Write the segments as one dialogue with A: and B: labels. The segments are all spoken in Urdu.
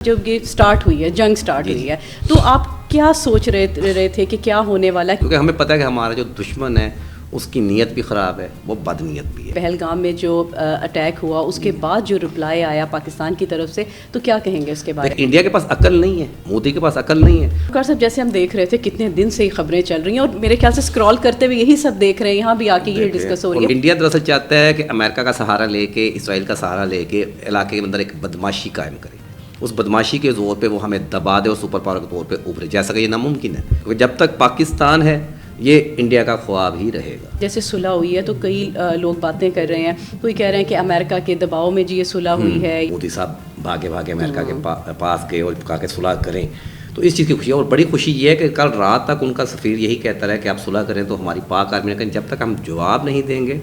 A: جب یہ سٹارٹ ہوئی ہے، جنگ سٹارٹ ہوئی ہے، تو آپ کیا سوچ رہے تھے کہ کیا ہونے والا ہے؟
B: کیونکہ ہمیں پتہ ہے کہ ہمارا جو دشمن ہے اس کی نیت بھی خراب ہے، وہ بد نیت بھی ہے۔
A: پہلگام میں جو اٹیک ہوا اس کے بعد جو رپلائی آیا پاکستان کی طرف سے، تو کیا کہیں گے اس کے بارے میں؟
B: انڈیا کے پاس عقل نہیں ہے، مودی کے پاس عقل نہیں ہے۔
A: وقار صاحب، جیسے ہم دیکھ رہے تھے کتنے دن سے یہ خبریں چل رہی ہیں اور میرے خیال سے اسکرال کرتے ہوئے یہی سب دیکھ رہے ہیں، یہاں بھی آ کے یہ ڈسکس ہو رہی ہے۔
B: انڈیا دراصل چاہتا ہے کہ امریکہ کا سہارا لے کے، اسرائیل کا سہارا لے کے علاقے کے اندر ایک بدماشی قائم کرے، اس بدماشی کے زور پہ وہ ہمیں دبا دے اور سپر پاور کے طور پہ ابھرے، جیسا کہ یہ ناممکن ہے، کیونکہ جب تک پاکستان ہے یہ انڈیا کا خواب ہی رہے گا۔
A: جیسے صلح ہوئی ہے تو کئی لوگ باتیں کر رہے ہیں، کوئی کہہ رہے ہیں کہ امریکہ کے دباؤ میں جی یہ صلح ہوئی ہے۔
B: مودی صاحب بھاگے امریکہ کے پاس گئے اور کہا کہ صلح کریں، تو اس چیز کی خوشی ہے۔ اور بڑی خوشی یہ ہے کہ کل رات تک ان کا سفیر یہی کہتا رہا کہ آپ صلح کریں تو ہماری پاک آرمی نے کہیں جب تک ہم جواب نہیں دیں گے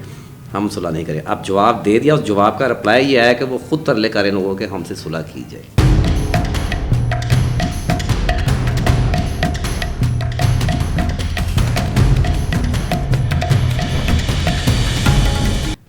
B: ہم صلح نہیں کریں۔ اب جواب دے دیا، اس جواب کا رپلائی یہ آیا کہ وہ خود ترلے کریں لوگوں کہ ہم سے صلح کی جائے۔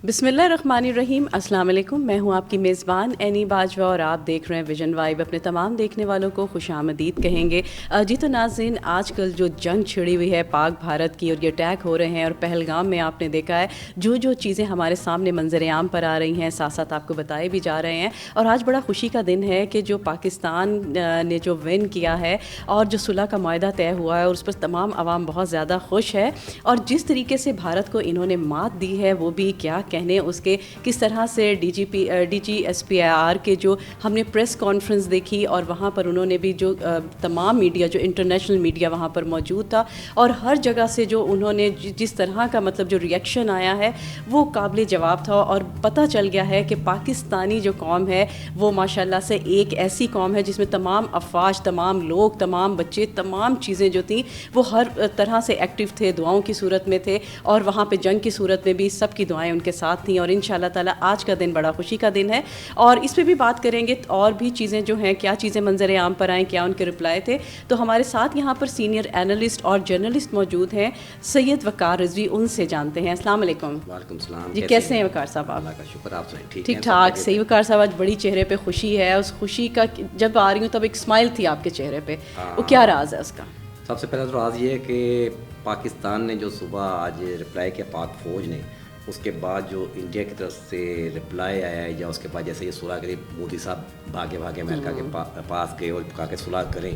A: بسم اللہ الرحمن الرحیم، السلام علیکم، میں ہوں آپ کی میزبان اینی باجوہ اور آپ دیکھ رہے ہیں ویژن وائب۔ اپنے تمام دیکھنے والوں کو خوش آمدید کہیں گے۔ جی تو ناظرین، آج کل جو جنگ چھڑی ہوئی ہے پاک بھارت کی اور یہ اٹیک ہو رہے ہیں، اور پہلگام میں آپ نے دیکھا ہے جو چیزیں ہمارے سامنے منظر عام پر آ رہی ہیں، ساتھ ساتھ آپ کو بتائے بھی جا رہے ہیں۔ اور آج بڑا خوشی کا دن ہے کہ جو پاکستان نے جو ون کیا ہے اور جو صلح کا معاہدہ طے ہوا ہے اور اس پر تمام عوام بہت زیادہ خوش ہے، اور جس طریقے سے بھارت کو انہوں نے مات دی ہے وہ بھی کیا کہنے اس کے، کس طرح سے D G S P I R کے جو ہم نے پریس کانفرنس دیکھی اور وہاں پر انہوں نے بھی جو تمام میڈیا، جو انٹرنیشنل میڈیا وہاں پر موجود تھا، اور ہر جگہ سے جو انہوں نے جس طرح کا مطلب جو ریئیکشن آیا ہے وہ قابل جواب تھا، اور پتہ چل گیا ہے کہ پاکستانی جو قوم ہے وہ ماشاءاللہ سے ایک ایسی قوم ہے جس میں تمام افواج، تمام لوگ، تمام بچے، تمام چیزیں جو تھیں وہ ہر طرح سے ایکٹیو تھے، دعاؤں کی صورت میں تھے، اور وہاں پہ جنگ کی صورت میں بھی سب کی دعائیں ان کے ساتھ تھیں۔ اور انشاءاللہ تعالیٰ آج کا دن بڑا خوشی کا دن ہے، اور اس پہ بھی بات کریں گے اور بھی چیزیں جو ہیں، کیا چیزیں منظر عام پر آئیں، کیا ان کے رپلائی تھے۔ تو ہمارے ساتھ یہاں پر سینئر اینالسٹ اور جرنلسٹ موجود ہیں، سید وقار رضوی، ان سے جانتے ہیں۔ السلام علیکم۔
B: وعلیکم السلام
A: جی، کیسے ہیں وقار صاحب آپ؟
B: اللہ کا شکر، آپ سنائیں؟
A: ٹھیک ٹھاک، صحیح وقار صاحب، آج بڑی چہرے پہ خوشی ہے، اس خوشی کا جب آ رہی ہوں تب ایک اسمائل تھی آپ کے چہرے پہ، وہ کیا راز ہے اس کا؟
B: سب سے پہلا تو راز یہ ہے کہ پاکستان نے جو صبح آج رپلائی کیا پاک فوج نے، اس کے بعد جو انڈیا کی طرف سے رپلائی آیا ہے، یا اس کے بعد جیسے یہ صلح کری، مودی صاحب بھاگے امریکہ کے پاس گئے اور کہا کہ صلح کریں،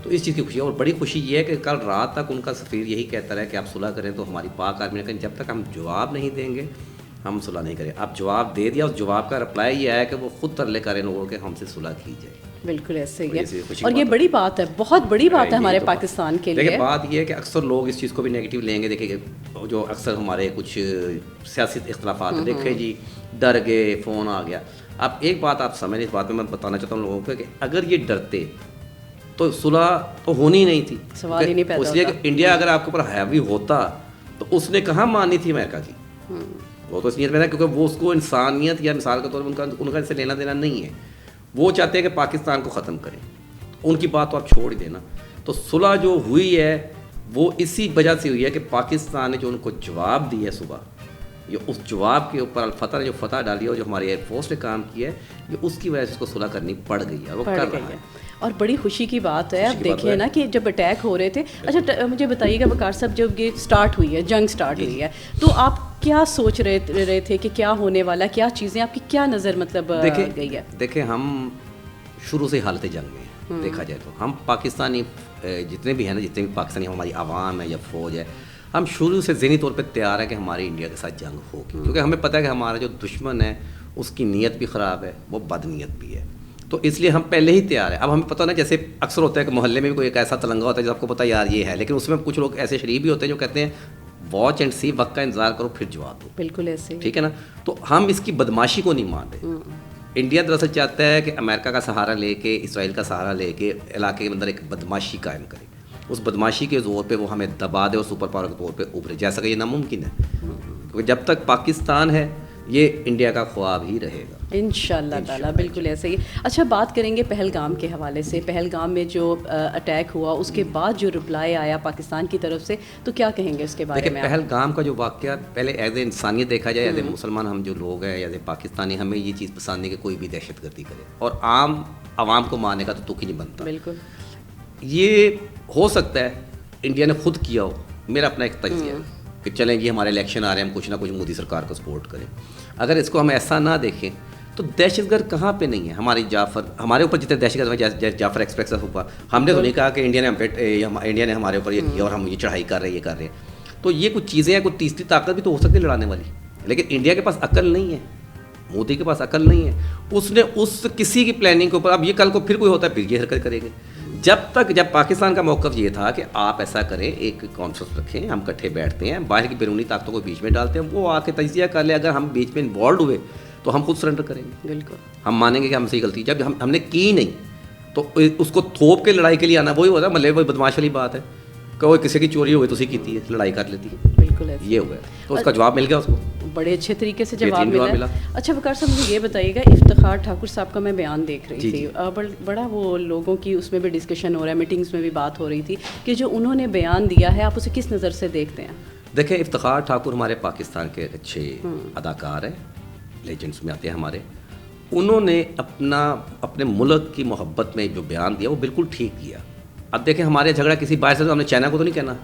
B: تو اس چیز کی خوشی ہے۔ اور بڑی خوشی یہ ہے کہ کل رات تک ان کا سفیر یہی کہتا رہا کہ آپ صلح کریں تو ہماری پاک آرمی نے کہیں جب تک ہم جواب نہیں دیں گے ہم صلح نہیں کریں۔ اب جواب دے دیا، اس جواب کا رپلائی یہ آیا کہ وہ خود ترلے کریں لوگوں کہ ہم سے صلح کی جائے۔
A: بالکل ایسے ہی ہے، اور یہ بڑی بات ہے، بہت بڑی بات ہے ہمارے پاکستان کے لیے۔
B: دیکھیں بات یہ ہے کہ اکثر لوگ اس چیز کو بھی نیگیٹو لیں گے، دیکھیں جو اکثر ہمارے کچھ سیاسی اختلافات ہیں، دیکھیں جی ڈر گئے، فون آ گیا۔ اب ایک بات آپ سمجھیں، اس بات میں بتانا چاہتا ہوں لوگوں کو کہ اگر یہ ڈرتے تو صلح تو ہونی نہیں تھی،
A: سوال ہی نہیں پیدا ہوتا۔
B: اس لیے کہ انڈیا اگر آپ کے اوپر ہیوی ہوتا تو اس نے کہاں ماننی تھی امریکہ کی، وہ تو اس نیت میں تھا کیونکہ وہ اس کو انسانیت یا مثال کے طور پر ان کا اس سے لینا دینا نہیں ہے، وہ چاہتے ہیں کہ پاکستان کو ختم کریں، ان کی بات تو آپ چھوڑ ہی دینا۔ تو صلح جو ہوئی ہے وہ اسی وجہ سے ہوئی ہے کہ پاکستان نے جو ان کو جواب دی ہے صبح، یہ اس جواب کے اوپر الفتح نے جو فتح ڈالی ہے اور جو ہماری ایئر فورس نے کام کیا ہے، یہ اس کی وجہ سے اس کو صلح کرنی پڑ گئی ہے، وہ کر رہا ہے،
A: اور بڑی خوشی کی بات ہے۔ اب دیکھیے نا کہ جب اٹیک ہو رہے تھے، اچھا مجھے بتائیے گا وقار صاحب، جب یہ سٹارٹ ہوئی ہے، جنگ سٹارٹ ہوئی ہے، تو آپ کیا سوچ رہے تھے کہ کیا ہونے والا، کیا چیزیں آپ کی کیا نظر مطلب گئی ہے؟
B: دیکھیں ہم شروع سے حالت جنگ میں ہیں، دیکھا جائے تو ہم پاکستانی جتنے بھی ہیں نا، جتنے بھی پاکستانی ہماری عوام ہے یا فوج ہے، ہم شروع سے ذہنی طور پہ تیار ہیں کہ ہماری انڈیا کے ساتھ جنگ ہوگی، کیونکہ ہمیں پتہ ہے کہ ہمارا جو دشمن ہے اس کی نیت بھی خراب ہے، وہ بد نیت بھی ہے، تو اس لیے ہم پہلے ہی تیار ہیں۔ اب ہمیں پتہ نا، جیسے اکثر ہوتا ہے کہ محلے میں بھی کوئی ایک ایسا تلنگا ہوتا ہے جو آپ کو پتہ یار یہ ہے، لیکن اس میں کچھ لوگ ایسے شریف بھی ہوتے ہیں جو کہتے ہیں واچ اینڈ سی، وقت کا انتظار کرو پھر جواب دو۔
A: بالکل ایسے، ٹھیک
B: ہے نا، تو ہم اس کی بدماشی کو نہیں مان رہے۔ انڈیا دراصل چاہتا ہے کہ امریکہ کا سہارا لے کے، اسرائیل کا سہارا لے کے علاقے کے اندر ایک بدماشی قائم کرے، اس بدماشی کے زور پہ وہ ہمیں دبا دے اور سپر پاور کے طور پہ ابھرے، جیسا کہ یہ ناممکن ہے، کیونکہ جب تک پاکستان ہے یہ انڈیا کا خواب ہی رہے گا
A: انشاءاللہ تعالیٰ، بالکل ایسے ہی۔ اچھا بات کریں گے پہلگام کے حوالے سے، پہلگام میں جو اٹیک ہوا اس کے بعد جو رپلائی آیا پاکستان کی طرف سے، تو کیا کہیں گے اس کے بارے میں؟
B: پہلگام کا جو واقعہ، پہلے ایز اے انسانیت دیکھا جائے، ایز اے مسلمان ہم جو لوگ ہیں، ایز اے پاکستانی، ہمیں یہ چیز پسند نہیں کہ کوئی بھی دہشت گردی کرے، اور عام عوام کو مارنے کا تو تک ہی نہیں بنتا.
A: بالکل
B: یہ ہو سکتا ہے انڈیا نے خود کیا ہو, میرا اپنا ایک تجزیہ ہے کہ چلیں جی ہمارے الیکشن آ رہے ہیں, ہم کچھ نہ کچھ مودی سرکار کو سپورٹ کریں. اگر اس کو ہم ایسا نہ دیکھیں تو دہشت گرد کہاں پہ نہیں ہے. ہمارے اوپر جتنے دہشت گرد ہیں, جعفر ایکسپریس ہوا, ہم نے تو نہیں کہا کہ انڈیا نے ہمارے اوپر یہ کیا اور ہم یہ چڑھائی کر رہے ہیں, یہ کر رہے ہیں. تو یہ کچھ چیزیں ہیں, کوئی تیسری طاقت بھی تو ہو سکتی ہے لڑانے والی, لیکن انڈیا کے پاس عقل نہیں ہے, مودی کے پاس عقل نہیں ہے. اس نے اس کسی کی پلاننگ کے اوپر, اب یہ کل کو پھر کوئی ہوتا ہے پھر یہ حرکت کرے گے. جب پاکستان کا موقف یہ تھا کہ آپ ایسا کریں, ایک کانفرنس رکھیں, ہم اکٹھے بیٹھتے ہیں, باہر کی بیرونی طاقتوں کو بیچ میں ڈالتے ہیں, وہ آ کے تجزیہ کر لیں, اگر ہم بیچ میں انوالوڈ ہوئے تو ہم خود سرنڈر کریں گے.
A: بالکل
B: ہم مانیں گے کہ ہم سے غلطی, جب ہم نے کی نہیں تو اس کو تھوپ کے لڑائی کے لیے آنا وہی ہوتا ہے, مطلب وہی بدماش والی بات ہے کہ وہ کسی کی چوری ہوئی تو اسی کی ہے, لڑائی کر لیتی ہے.
A: بالکل
B: یہ ہوا ہے, تو اس کا جواب مل گیا, اس کو
A: بڑے اچھے طریقے سے جواب ملا. اچھا وقار صاحب مجھے یہ بتائیے گا, افتخار ٹھاکر صاحب کا میں بیان دیکھ رہی تھی, بڑا وہ لوگوں کی اس میں بھی ڈسکشن ہو رہا ہے, میٹنگس میں بھی بات ہو رہی تھی کہ جو انہوں نے بیان دیا ہے آپ اسے کس نظر سے دیکھتے ہیں؟
B: دیکھیں افتخار ٹھاکر ہمارے پاکستان کے اچھے اداکار ہیں, لیجنڈس میں آتے ہیں ہمارے. انہوں نے اپنے ملک کی محبت میں جو بیان دیا وہ بالکل ٹھیک کیا. اب دیکھیں ہمارے جھگڑا کسی باہر سے, تو ہم نے چائنا کو تو نہیں کہنا,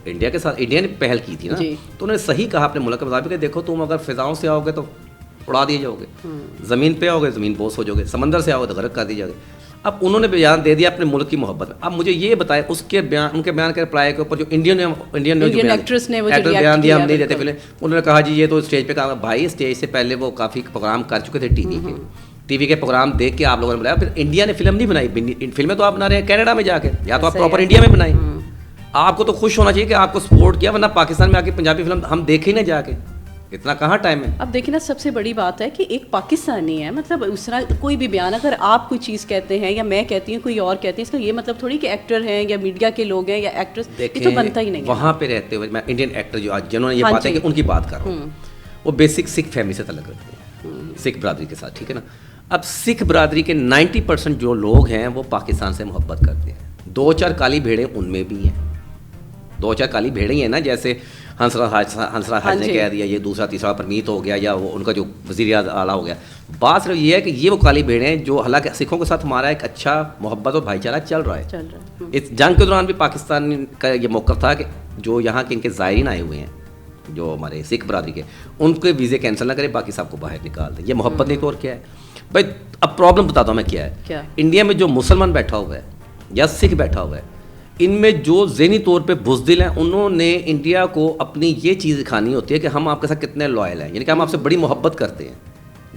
B: انڈیا کے ساتھ انڈیا نے پہل کی تھی نا, تو انہوں نے صحیح کہا اپنے ملک کے مطابق کہ دیکھو تم اگر فضاؤں سے آؤ گے تو اڑا دیے جاؤ گے, زمین پہ آؤ گے زمین بوس ہو جاؤ گے, سمندر سے آؤ گے تو غرق کر دیے جاؤ گے. اب انہوں نے بیان دے دیا اپنے ملک کی محبت میں. اب مجھے یہ بتائیں اس کے بیان, ان کے بیان کے رپلائی کے اوپر جو انڈین ایکٹریس نے بیان دیا, ہم نہیں دیتے فلم, انہوں نے کہا جی یہ تو اسٹیج پہ کہا. بھائی اسٹیج سے پہلے وہ کافی پروگرام کر چکے تھے ٹی وی کے پروگرام دیکھ کے آپ لوگوں نے بنایا. پھر انڈیا نے فلم نہیں بنائی, فلمیں تو آپ بنا رہے ہیں کینیڈا میں جا کے, یا تو آپ پراپر انڈیا میں بنائیں. آپ کو تو خوش ہونا چاہیے کہ آپ کو سپورٹ کیا, ورنہ پاکستان میں آ کے پنجابی فلم ہم دیکھیں نہ جا کے, اتنا کہاں ٹائم ہے.
A: اب دیکھیں نا سب سے بڑی بات ہے کہ ایک پاکستانی ہے, مطلب اس طرح کوئی بھی بیان اگر آپ کوئی چیز کہتے ہیں یا میں کہتی ہوں کوئی اور کہتے ہیں, اس کا یہ مطلب تھوڑی کہ ایکٹر ہیں یا میڈیا کے لوگ ہیں یا ایکٹریس, یہ تو بنتا ہی نہیں ہے.
B: وہاں پہ رہتے ہوئے میں انڈین ایکٹر جو آج جنہوں نے یہ باتیں کہ ان کی بات کر رہا ہوں, وہ بیسک سکھ فیملی سے تعلق رکھتے ہیں, سکھ برادری کے ساتھ, ٹھیک ہے نا. اب سکھ برادری کے 90% جو لوگ ہیں وہ پاکستان سے محبت کرتے ہیں. 2-4 کالی بھیڑیں ان میں بھی ہیں, 2-4 کالی بھیڑیں ہیں نا, جیسے ہنسراج حاج نے کہہ دیا, یہ دوسرا تیسرا پرمیت ہو گیا, یا وہ ان کا جو وزیر اعلیٰ ہو گیا. بات صرف یہ ہے کہ یہ وہ کالی بھیڑیں ہیں جو حالانکہ سکھوں کے ساتھ ہمارا ایک اچھا محبت اور بھائی چارہ چل رہا ہے. اس جنگ کے دوران بھی پاکستان کا یہ موقف تھا کہ جو یہاں کے ان کے زائرین آئے ہوئے ہیں جو ہمارے سکھ برادری کے, ان کے ویزے کینسل نہ کرے, باقی سب کو باہر نکال دیں. یہ محبت نہیں تو اور کیا ہے بھائی. اب پرابلم بتاتا ہوں میں کیا ہے. انڈیا میں جو مسلمان بیٹھا ہوا ہے یا سکھ بیٹھا ہوا ہے, ان میں جو ذہنی طور پہ بزدل ہیں, انہوں نے انڈیا کو اپنی یہ چیز دکھانی ہوتی ہے کہ ہم آپ کے ساتھ کتنے لوائل ہیں, یعنی کہ ہم آپ سے بڑی محبت کرتے ہیں.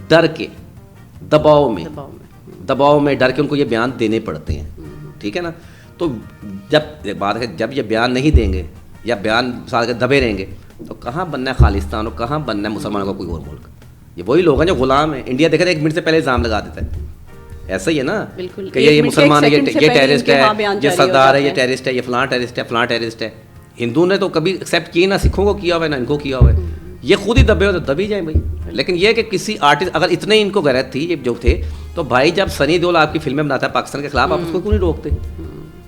B: ڈر کے دباؤ میں ڈر کے ان کو یہ بیان دینے پڑتے ہیں, ٹھیک ہے نا. تو جب بات ہے جب یہ بیان نہیں دیں گے یا بیان سال کے دبے رہیں گے تو کہاں بننا ہے خالستان اور کہاں بننا ہے مسلمانوں کا کوئی اور ملک. یہ وہی لوگ ہیں جو غلام ہیں. انڈیا دیکھا 1 منٹ سے پہلے الزام لگا دیتا ہے, ایسا ہی ہے نا کہ یہ مسلمان ہے, یہ ٹیررسٹ ہے, یہ سردار ہے, یہ ٹیررسٹ ہے, یہ فلاں ٹیررسٹ ہے. ہندو نے تو کبھی ایکسیپٹ کی نہ سکھوں کو کیا ہوا ہے نہ ان کو کیا ہوا ہے, یہ خود ہی دبے ہو تو دبی جائیں بھائی. لیکن یہ کہ کسی آرٹسٹ اگر اتنے ان کو غیرت تھی یہ جو تھے, تو بھائی جب سنی دیول آپ کی فلمیں بناتا ہے پاکستان کے خلاف, آپ اس کو کیوں نہیں روکتے؟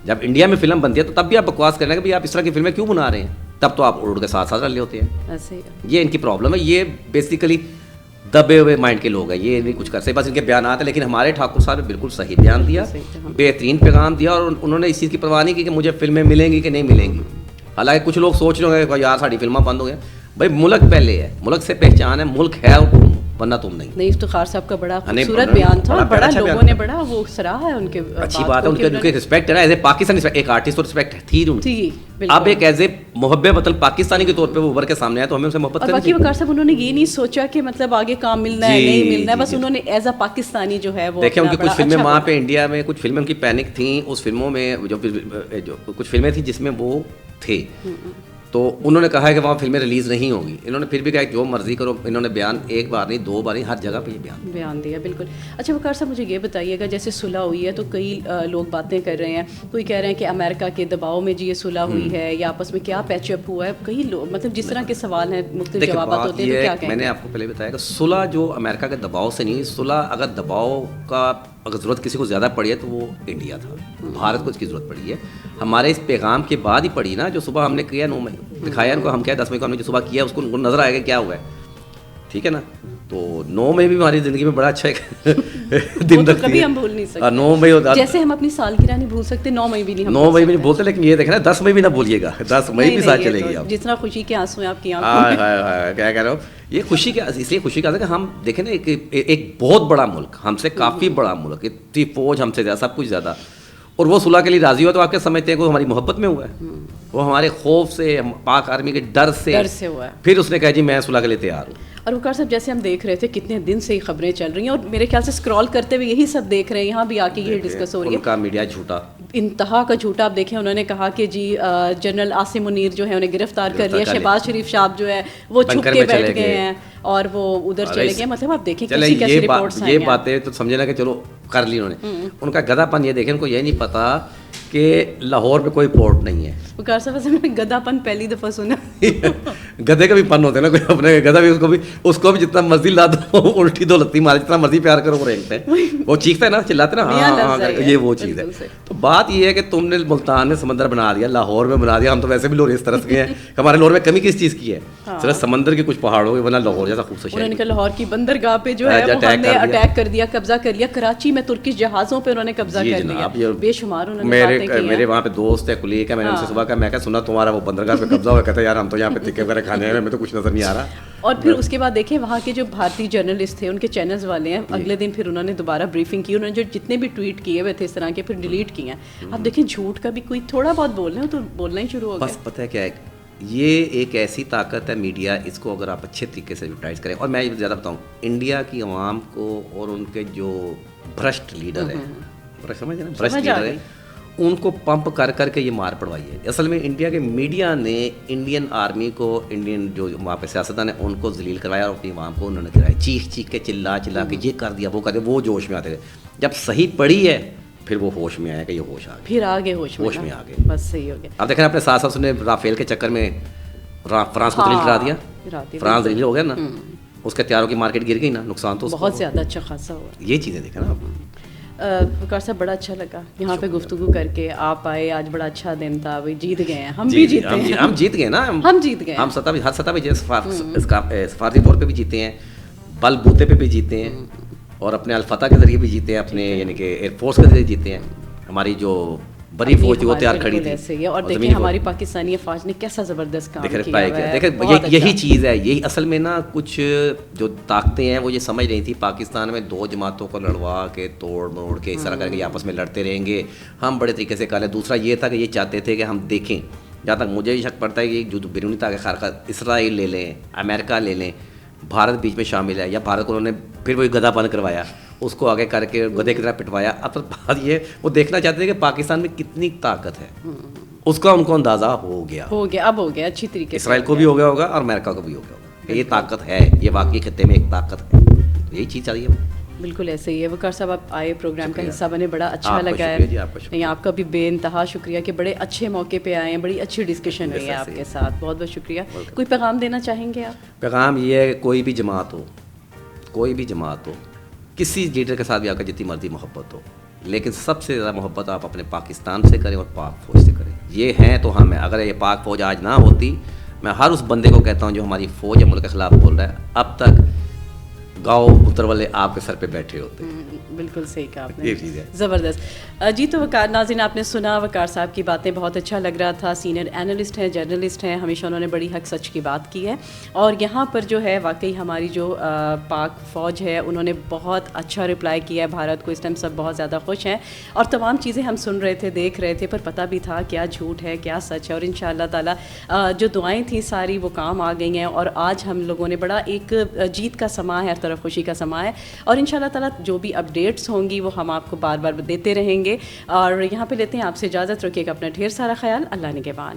B: جب انڈیا میں فلم بنتی ہے تو تب بھی آپ بکواس کریں کہ بھائی آپ اس طرح کی فلمیں کیوں بنا رہے ہیں, تب تو آپ اڑ کے ساتھ ساتھ رل رہے ہوتے ہیں. یہ ان کی پرابلم ہے, یہ بیسیکلی دبے ہوئے مائنڈ کے لوگ ہیں, یہ نہیں کچھ کر سکتے, بس ان کے بیانات ہیں. لیکن ہمارے ٹھاکر صاحب نے بالکل صحیح بیان دیا, بہترین پیغام دیا, اور انہوں نے اس چیز کی پرواہ نہیں کی کہ مجھے فلمیں ملیں گی کہ نہیں ملیں گی. حالانکہ کچھ لوگ سوچ رہے ہیں یار ساری فلمیں بند ہو گئے. بھائی ملک پہلے ہے, ملک سے پہچان ہے, ملک ہے اور ورنہ تم نہیں.
A: افتخار صاحب کا بڑا خوبصورت بیان تھا, بڑا لوگوں نے بڑا وہ سراہا ہے ان کے.
B: اچھی بات ہے, ان کے رسپیکٹ ہے نا, ایز اے پاکستانی ایک آرٹسٹ اور رسپیکٹ تھی ان کی. اب ایک ایز اے محب وطن پاکستانی کے طور پہ وہ ابھر کے سامنے آیا تو ہمیں ان سے محبت کرنی چاہیے.
A: باقی وقار صاحب انہوں نے یہ نہیں سوچا کہ مطلب آگے کام ملنا ہے نہیں ملنا ہے, بس انہوں نے ایز اے پاکستانی جو ہے وہ
B: دیکھیں. ان کی کچھ فلمیں وہاں پہ انڈیا میں کچھ فلمیں ان کی پینک تھیں, اس فلموں میں جو کچھ فلمیں تھیں جس میں وہ تھے, تو انہوں نے کہا ہے کہ وہاں فلمیں ریلیز نہیں ہوگی. انہوں نے پھر بھی کہا جو مرضی کرو. انہوں نے بیان ایک بار نہیں 2 بار نہیں, ہر جگہ پہ یہ بیان
A: دیا. بالکل. اچھا وقار صاحب مجھے یہ بتائیے گا, جیسے صلح ہوئی ہے تو کئی لوگ باتیں کر رہے ہیں, کوئی کہہ رہے ہیں کہ امریکہ کے دباؤ میں جی یہ صلح ہوئی ہے یا آپس میں کیا پیچ اپ ہوا ہے, کئی لوگ مطلب جس طرح کے سوال ہیں مختلف جوابات ہوتے ہیں, تو کیا کہیں؟
B: میں نے آپ کو پہلے بتایا کہ صلح جو امریکہ کے دباؤ سے نہیں, صلح اگر دباؤ کا اگر ضرورت کسی کو زیادہ پڑی ہے تو وہ انڈیا تھا, بھارت کو اس کی ضرورت پڑی ہے. ہمارے اس پیغام کے بعد ہی پڑی نا, جو صبح ہم نے کیا 9 مئی دکھایا ان کو, ہم کیا 10 مئی کو ہم نے جو صبح کیا اس کو نظر آئے گا کیا ہوا ہے, ٹھیک ہے نا. تو 9 مئی بھی ہماری زندگی میں بڑا اچھا ایک دن رکھتی
A: کبھی
B: ہیں.
A: ہم بھول نہیں سکتے.
B: 9 مئی ہوتا
A: جیسے ہم اپنی سالگرہ نہیں بھول سکتے, 9 مئی بھی نہیں ہم
B: 9 مئی بھی نہیں بولتے, لیکن یہ دیکھنا 10 مئی بھی نہ بھولیے گا, 10 مئی بھی ساتھ چلے گی آپ.
A: جتنا خوشی کے آنسو ہیں آپ کی آنکھوں میں.
B: کیا کہہ رہے ہو, یہ خوشی کا اس لیے خوشی کا کہ ہم دیکھیں نا ایک بہت بڑا ملک, ہم سے کافی بڑا ملک, اتنی فوج ہم سے زیادہ, سب کچھ زیادہ, اور وہ صلح کے لیے راضی ہوا تو آپ کیا سمجھتے ہیں کہ وہ ہماری محبت میں ہوا ہے؟ وہ ہمارے خوف سے, پاک آرمی کے ڈر سے
A: ہوا ہے.
B: پھر اس نے کہا جی میں صلح کے لیے تیار ہوں.
A: اور وقار صاحب جیسے ہم دیکھ رہے تھے کتنے دن سے یہ خبریں چل رہی ہیں, اور میرے خیال سے اسکرال کرتے ہوئے یہی سب دیکھ رہے ہیں, یہاں بھی آ کے یہ ڈسکس ہو رہی ہے.
B: ان کا میڈیا جھوٹا,
A: انتہا کا جھوٹا. آپ دیکھیں انہوں نے کہا کہ جی جنرل عاصم منیر جو ہے انہیں گرفتار کر لیا, شہباز شریف صاحب جو ہے وہ چھپ کے بیٹھ گئے ہیں اور وہ ادھر چلے گئے. مطلب آپ دیکھیں کیسی کیسی رپورٹس ہیں.
B: یہ باتیں تو سمجھے نا کہ چلو کر لی انہوں نے. ان کا گدھا پن یہ دیکھیں, ان کو یہ نہیں پتا کہ لاہور میں کوئی پورٹ نہیں ہے.
A: وقار صاحب ویسے میں نے گدھا پن پہلی دفعہ سنا.
B: گدھے کا بھی پن ہوتا ہے نا, کوئی اپنے گدھا بھی اس کو بھی جتنا مرضی لا دو, الٹی دو لتی مارے, جتنا مرضی پیار کرو وہ رینگتے ہیں, وہ چیختا ہے نا, چلاتے نا, ہاں یہ وہ چیز ہے. تو بات یہ ہے کہ تم نے ملتان میں سمندر بنا دیا, لاہور میں بنا دیا. ہم تو ویسے بھی لوریس طرف گئے ہیں, ہمارے لاہور میں کمی کس چیز کی ہے؟ صرف سمندر کے کچھ پہاڑوں کے, ورنہ لاہور جیسا خوبصورت
A: انہوں نے کہا لاہور کی بندرگاہ پہ جو ہے وہ ہم نے اٹیک کر دیا, قبضہ کر لیا. کراچی میں ترکش جہازوں پہ انہوں نے قبضہ کر لیا. بے شمار انہوں نے باتیں کی ہیں.
B: میرے وہاں پہ دوست ہے, کلیگ ہے, میں نے ان سے صبح کہا, میں کہا سنا تمہارا وہ بندرگاہ پہ قبضہ ہوا, کہتا ہے یار ہم تو یہاں پہ تکے وغیرہ کھانے ہیں, میں تو کچھ نظر نہیں آ رہا.
A: اور پھر اس کے بعد دیکھیں وہاں کے جو بھارتی جرنلسٹ تھے, ان کے چینلز والے ہیں, اگلے دن پھر انہوں نے دوبارہ بریفنگ کی. انہوں نے جو جتنے بھی ٹویٹ کیے ہوئے تھے اس طرح کے پھر ڈیلیٹ کیے ہیں. اب دیکھیں جھوٹ کا بھی کوئی تھوڑا بہت بول رہے ہو تو بولنا ہی شروع ہو گیا.
B: بس پتہ ہے کیا ہے, یہ ایک ایسی طاقت ہے میڈیا, اس کو اگر آپ اچھے طریقے سے یوٹیلائز کریں. اور میں زیادہ بتاؤں, انڈیا کی عوام کو اور ان کے جو بھرشٹ لیڈر ہیں, بھرشٹ لیڈر ہیں, ان کو پمپ کر کر کے یہ مار پڑوائی ہے. اصل میں انڈیا کے میڈیا نے انڈین آرمی کو, انڈین جو وہاں پہ سیاستدان ہیں ان کو ذلیل کروایا, اور اپنی عوام کو انہوں نے گرایا, چیخ کے چلا کے یہ کر دیا وہ کر دیا. وہ جوش میں آتے تھے, جب صحیح پڑی ہے پھر وہ ہوش میں آیا کہ یہ ہوش آ گیا,
A: پھر آگے ہوش میں
B: آ گئے.
A: بس صحیح ہو گیا.
B: اب دیکھیں اپنے ساتھ ساتھ نے رافیل کے چکر میں فرانس کو ذلیل کرا دیا. فرانس ذلیل ہو گیا نا, اس کے تیاروں کی مارکیٹ گر گئی نا, نقصان تو
A: بہت زیادہ اچھا خاصا ہوا.
B: یہ چیزیں دیکھیں نا.
A: وقار صاحب بڑا اچھا لگا یہاں پہ گفتگو کر کے, آپ آئے, آج بڑا اچھا دن تھا. بھائی جیت گئے ہیں, ہم بھی جیتے ہیں,
B: ہم جیت گئے نا,
A: ہم جیت گئے,
B: ہم سطح بھی, ہر سطح پہ سفارتی طور پہ بھی جیتے ہیں, بل بوتے پہ بھی جیتے ہیں, اور اپنے الفتح کے ذریعے بھی جیتے ہیں, اپنے یعنی کہ ایئر فورس کے ذریعے جیتے ہیں. ہماری جو بڑی فوج تھی وہ تیار کھڑی تھی,
A: اور دیکھیں ہماری پاکستانی افواج نے کیسا زبردست کام کیا ہے.
B: دیکھیں یہی چیز ہے, یہی اصل میں نا کچھ جو طاقتیں ہیں وہ یہ سمجھ رہی تھی پاکستان میں 2 جماعتوں کو لڑوا کے توڑ موڑ کے اس طرح کر کے آپس میں لڑتے رہیں گے, ہم بڑے طریقے سے کر لیں. دوسرا یہ تھا کہ یہ چاہتے تھے کہ ہم دیکھیں, جہاں تک مجھے یہ شک پڑتا ہے کہ جو بیرونی طاقت خارقہ اسرائیل لے لیں, امریکہ لے لیں, بھارت بیچ میں شامل ہے, یا بھارت کو انہوں نے پھر وہی گدھا پن کروایا, اس کو آگے کر کے گدھے کی طرح پٹوایا. اب تو بات یہ وہ دیکھنا چاہتے تھے کہ پاکستان میں کتنی طاقت ہے, اس کا ان کو اندازہ ہو گیا,
A: اب ہو گیا اچھی طریقے سے.
B: اسرائیل کو بھی ہو گیا ہوگا اور امریکہ کو بھی ہو گیا ہوگا کہ یہ طاقت ہے, یہ واقعی خطے میں ایک طاقت ہے. یہی چیز چاہیے.
A: بالکل ایسے ہی ہے. وقار صاحب آپ آئے, پروگرام کا حصہ بنے, بڑا اچھا لگا ہے. نہیں آپ کا بھی بے انتہا شکریہ کہ بڑے اچھے موقع پہ آئے ہیں, بڑی اچھی ڈسکشن ہوئی ہے آپ کے ساتھ, بہت بہت شکریہ. کوئی پیغام دینا چاہیں گے آپ؟
B: پیغام یہ ہے کہ کوئی بھی جماعت ہو, کسی لیڈر کے ساتھ بھی آپ کا جتنی مرضی محبت ہو, لیکن سب سے زیادہ محبت آپ اپنے پاکستان سے کریں اور پاک فوج سے کریں. یہ ہیں تو ہم ہیں. اگر یہ پاک فوج آج نہ ہوتی, میں ہر اس بندے کو کہتا ہوں جو ہماری فوج یا ملک کے خلاف بول رہا ہے, اب تک گاؤں پتر والے آپ کے سر پہ بیٹھے ہوتے ہیں.
A: بالکل صحیح کہا آپ نے, زبردست. جی تو وقار ناظرین آپ نے سنا وقار صاحب کی باتیں, بہت اچھا لگ رہا تھا. سینئر اینالسٹ ہیں, جرنلسٹ ہیں, ہمیشہ انہوں نے بڑی حق سچ کی بات کی ہے. اور یہاں پر جو ہے واقعی ہماری جو پاک فوج ہے انہوں نے بہت اچھا رپلائی کیا ہے بھارت کو. اس ٹائم سب بہت زیادہ خوش ہیں, اور تمام چیزیں ہم سن رہے تھے, دیکھ رہے تھے, پر پتہ بھی تھا کیا جھوٹ ہے کیا سچ ہے. اور ان شاء اللہ تعالیٰ جو دعائیں تھیں ساری وہ کام آ گئی ہیں, اور آج ہم لوگوں نے بڑا ایک جیت کا سما ہے, ہر طرف خوشی کا سما ہے. اور ان شاء اللہ تعالیٰ جو بھی اپڈیٹس ہوں گی وہ ہم آپ کو بار بار دیتے رہیں گے. اور یہاں پہ لیتے ہیں آپ سے اجازت, رکھیے گا اپنا ڈھیر سارا خیال. اللہ نگہبان.